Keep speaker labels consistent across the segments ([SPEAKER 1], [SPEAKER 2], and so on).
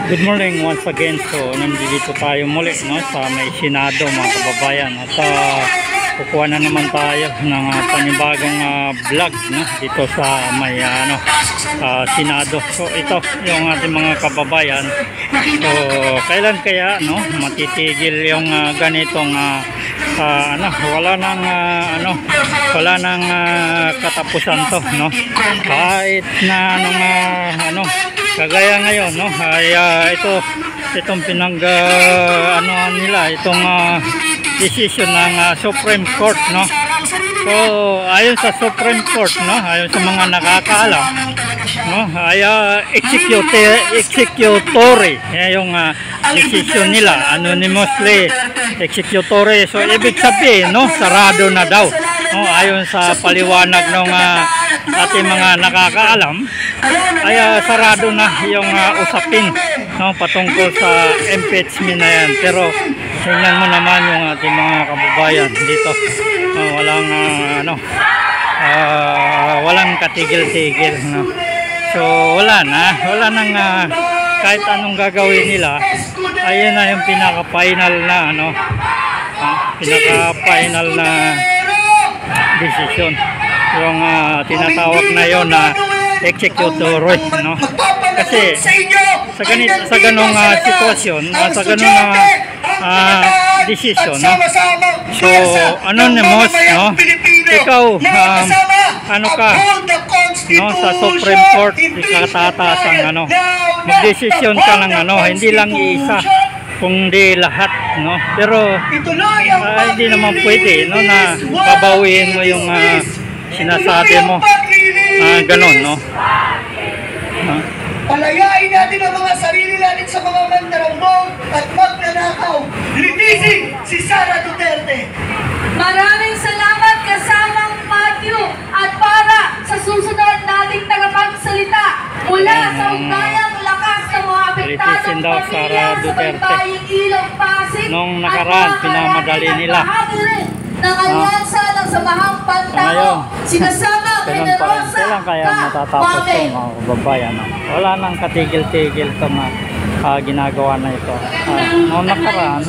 [SPEAKER 1] Good morning once again. So nandito tayo muli, no, sa may Senado, mga kababayan. At kukuha na naman tayo ng panibagong vlog, no, dito sa may Senado. So ito yung ating mga kababayan. So kailan kaya, no, matitigil yung ganitong wala nang katapusan to, no, kahit na kagaya ngayon, no, ay itong itong decision ng Supreme Court, no. So ayon sa Supreme Court, no, ayon sa mga nakakaalam, no, ay executory yung decision nila, anonymously executory. So ibig sabihin, no, sarado na daw, no, ayon sa paliwanag ng ating mga nakakaalam, ay sarado na yung usapin, no, patungkol sa impeachment na yan. Pero tingnan mo naman yung ating mga kababayan dito, walang katigil-tigil, no. So wala nang kahit anong gagawin nila. Ayun na yung pinaka-final na decision, yung tinatawag na yon na executory, no. Kasi sa ganung sitwasyon, sa ganung decision, no, so anonymous, no, ikaw no, sa Supreme Court, ikatataas ang magdesisyon ka ng hindi lang isa kundi lahat, no. Pero hindi naman pwede, no, na babawiin mo yung sinasabi mo, ganon, no.
[SPEAKER 2] Palayain natin ang mga sarili natin sa mga mandarambong at magnanakaw. Linisin si Sara Duterte.
[SPEAKER 3] Maraming salamat kasamang Matthew at para sa susunod nating tagapagsalita mula sa ugayang lakas ng mga apektadong pamilya sa Bantaing Ilog, Pasig.
[SPEAKER 1] Nung nakaraan, pinamadali nila
[SPEAKER 3] ng alyansa ng Samahang Pantao, sinasama Generosa
[SPEAKER 1] kailan kaya matatapos ito, mga kababayan, no? Wala nang katigil-tigil ito na ginagawa na ito. Nung nakaraan,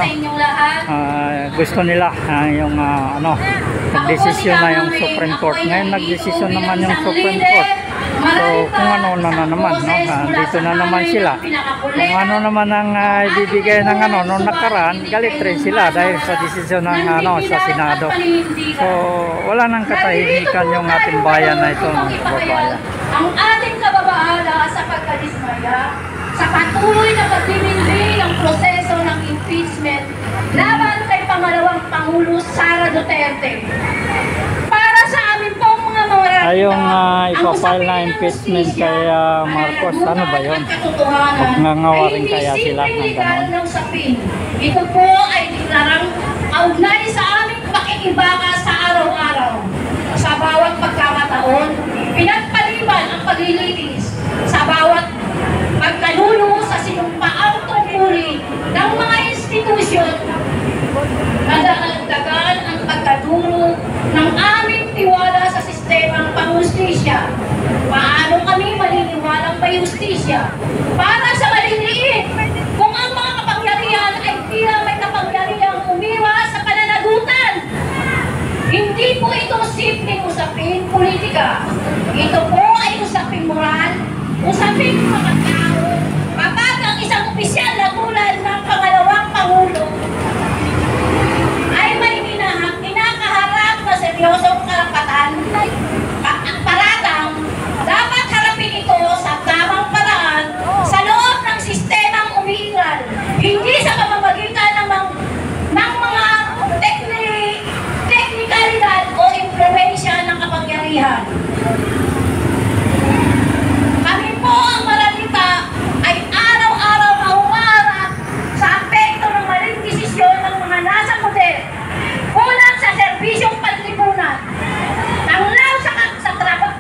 [SPEAKER 1] gusto nila yung nagdesisyon na yung Supreme Court. Ngayon nagdesisyon naman yung Supreme Court. So kung ano na naman, no, dito na naman sila. Kung ano naman ang ibibigay ng nung nakaraan, galit rin sila dahil sa desisyon ng sa Senado. So wala nang katahimikan yung ating bayan na ito, mga kababayan.
[SPEAKER 3] Ang ating kababahala sa pagkadismaya sa patuloy na pagdimindi ng proseso ng impeachment laban kay pangalawang Pangulo Sara Duterte. Para sa amin pong mga moral,
[SPEAKER 1] yung ipapile na impeachment kay Marcos, ano ba yun? Magngangawarin kaya sila ng ganon?
[SPEAKER 3] Ito po ay larang augnay sa aming pakikibaka sa araw-araw. Sa bawat pagkakataon, pinagpaliban ang paglilitis sa bawat pagkanuno sa sinumpaang tungkulin ng mga institusyon, nadadagdagan ang pagkadulo ng aming tiwala sa sistemang panghustisya. Paano kami maniniwalang may hustisya para sa maliliit kung ang mga kapangyarihan ay tila may kapangyarihang umiwas sa pananagutan? Hindi po ito simpleng usapin politika. Ito po ay usapin moral, usapin mga tao. Kapag ang isang opisyal na tulad ng pangalawang Pangulo ay may kinakaharap na seryosong karapatan, ang paratang, dapat harapin ito sa tamang paraan sa loob ng sistemang umiiral, hindi sa pamamagitan ng mga teknikalidad o impluwensya ng kapangyarihan. Kami po ang malalita ay araw-araw na humarap sa apekto ng maling desisyon ng mga nasa poder, kulang sa serbisyong panlipunan, tanglaw sa trabaho,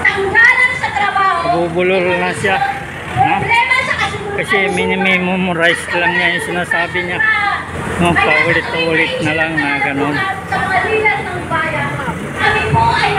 [SPEAKER 3] tanggalan sa trabaho,
[SPEAKER 1] Bubulol na siya,
[SPEAKER 3] problema sa kasunod.
[SPEAKER 1] kasi minimemorize lang niya yung sinasabi niya, no, paulit-ulit na lang na ganon.
[SPEAKER 3] Sa malilas ng bayan, kami po ay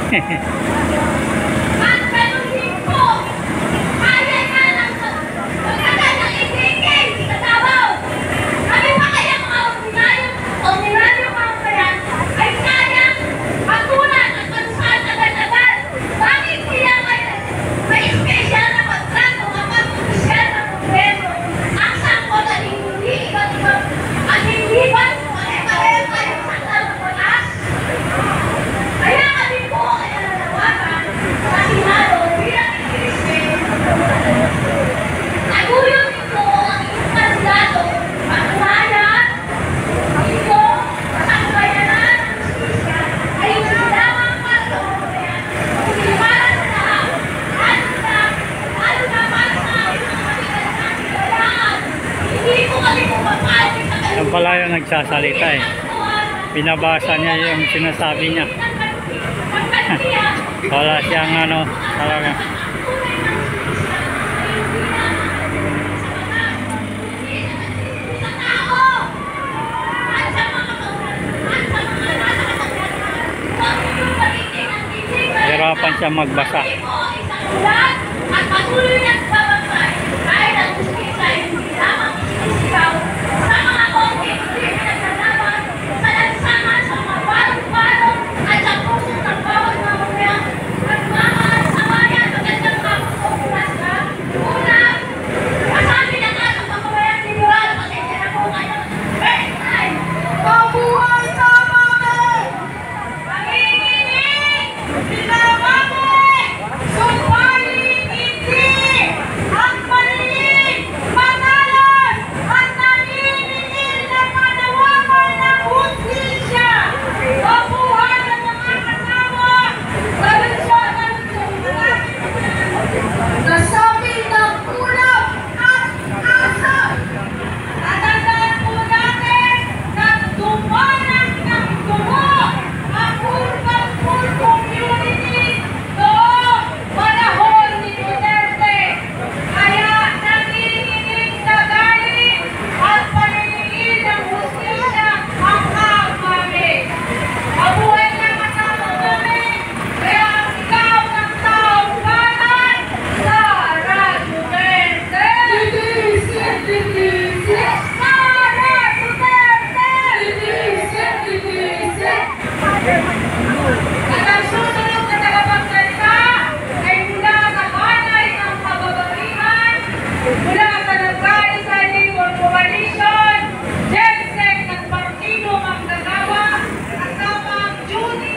[SPEAKER 3] At ganun din po, kaya nga ng pagkakal ng itigil sa Davao. Kami pa kaya mga ordinaryong mamamayan ay kayang patulan at pansahan agad-agad. Bakit kaya may espesyal na pagtrato kapag opisyal ng Kongreso ang sangkot at hindi iba't ibang at hindi ba pare-pareho kayong sakal ng batas? Kaya kami po ay nanawagan sa Senado bilang Inggrisme. Nagulong nito ang inyong kandidato, patunayan ito sa kabayanan ng justisya ay hindi lamang para sa mamamayan, kundi para sa lahat, lalo na para sa aming mga kapitan ng kailangan. Hindi po kami pumapalip sa kayo.
[SPEAKER 1] Yan pala yung nagsasalita eh. Binabasa niya yung sinasabi niya. Wala siyang ano, talaga.
[SPEAKER 3] Hirapan
[SPEAKER 1] siya magbasa.
[SPEAKER 3] At patuloy na